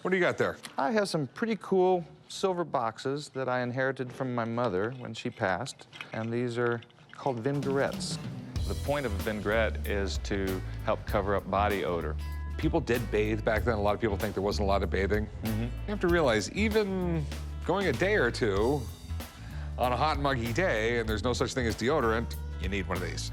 What do you got there? I have some pretty cool silver boxes that I inherited from my mother when she passed, and these are called vinaigrettes. The point of a vinaigrette is to help cover up body odor. People did bathe back then. A lot of people think there wasn't a lot of bathing. You have to realize, even going a day or two on a hot, muggy day, and there's no such thing as deodorant, you need one of these.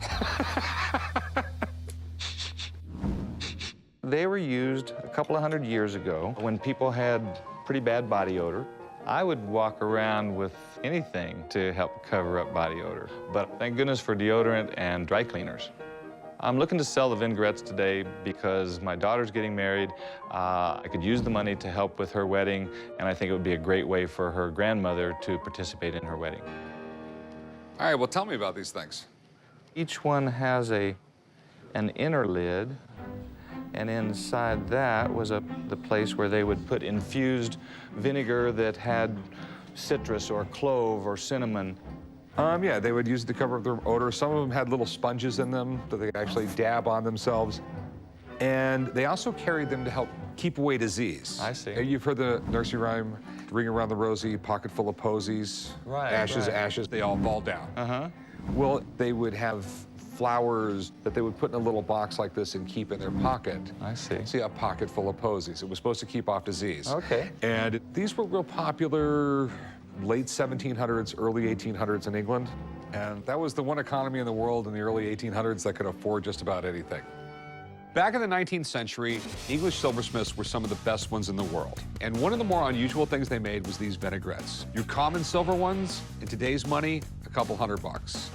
They were used a couple of hundred years ago when people had pretty bad body odor. I would walk around with anything to help cover up body odor, but thank goodness for deodorant and dry cleaners. I'm looking to sell the vinaigrettes today because my daughter's getting married. I could use the money to help with her wedding, and I think it would be a great way for her grandmother to participate in her wedding. All right, well, tell me about these things. Each one has an inner lid, and inside that was the place where they would put infused vinegar that had citrus or clove or cinnamon. Yeah, they would use it to cover up their odor. Some of them had little sponges in them that they could actually dab on themselves. And they also carried them to help keep away disease. I see. You've heard the nursery rhyme, ring around the rosy, pocket full of posies. Right, ashes, right. ashes, they all fall down. Uh-huh. Well, they would have flowers that they would put in a little box like this and keep in their pocket. I see. See, a pocket full of posies. It was supposed to keep off disease. Okay. And these were real popular late 1700s, early 1800s in England. And that was the one economy in the world in the early 1800s that could afford just about anything. Back in the 19th century, English silversmiths were some of the best ones in the world. And one of the more unusual things they made was these vinaigrettes. Your common silver ones, in today's money, a couple $100.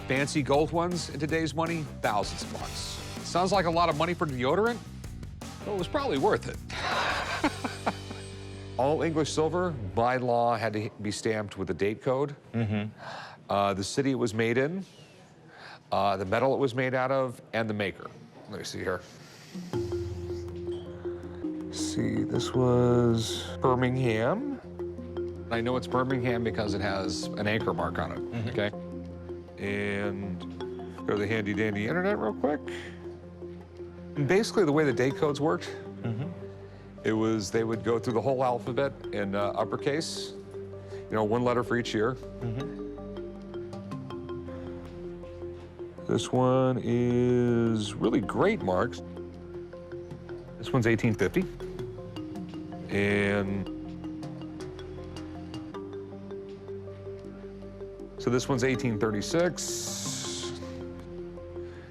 Fancy gold ones, in today's money, thousands of bucks. Sounds like a lot of money for deodorant? Well, it was probably worth it. All English silver, by law, had to be stamped with a date code. The city it was made in, the metal it was made out of, and the maker. Let me see here. See, this was Birmingham. I know it's Birmingham because it has an anchor mark on it, okay? And go to the handy-dandy internet real quick. And basically, the way the date codes worked, it was they would go through the whole alphabet in uppercase, you know, one letter for each year. This one is really great marks. This one's 1850. And so this one's 1836.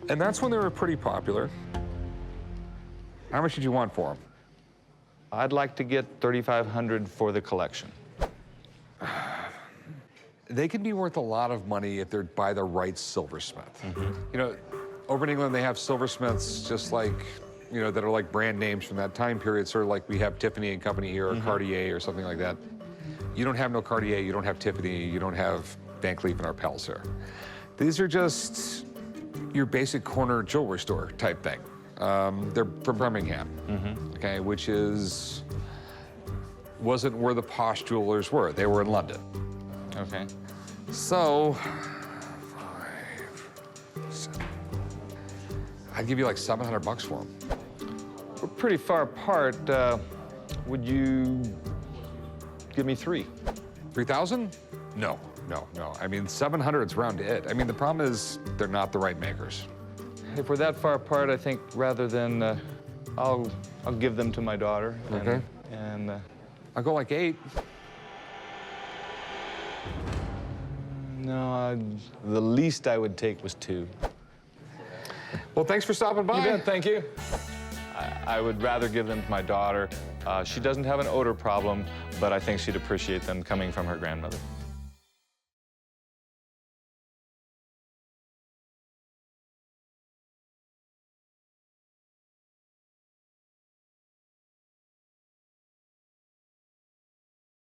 And that's when they were pretty popular. How much did you want for them? I'd like to get $3,500 for the collection. They can be worth a lot of money if they're by the right silversmith. You know, over in England, they have silversmiths just like, you know, that are like brand names from that time period, sort of like we have Tiffany and Company here, or Cartier or something like that. You don't have no Cartier, you don't have Tiffany, you don't have Van Cleef and Arpels here. These are just your basic corner jewelry store type thing. They're from Birmingham, okay, which wasn't where the posh jewelers were. They were in London. Okay. So, 5, 7. I'd give you like $700 for them. We're pretty far apart. Would you give me 3? 3,000? No, no, no. I mean, 700's round to it. I mean, the problem is they're not the right makers. If we're that far apart, I think rather than, I'll give them to my daughter. Okay. And I'll go like 8. no, the least I would take was 2. Well, thanks for stopping by. You bet, thank you. I would rather give them to my daughter. She doesn't have an odor problem, but I think she'd appreciate them coming from her grandmother.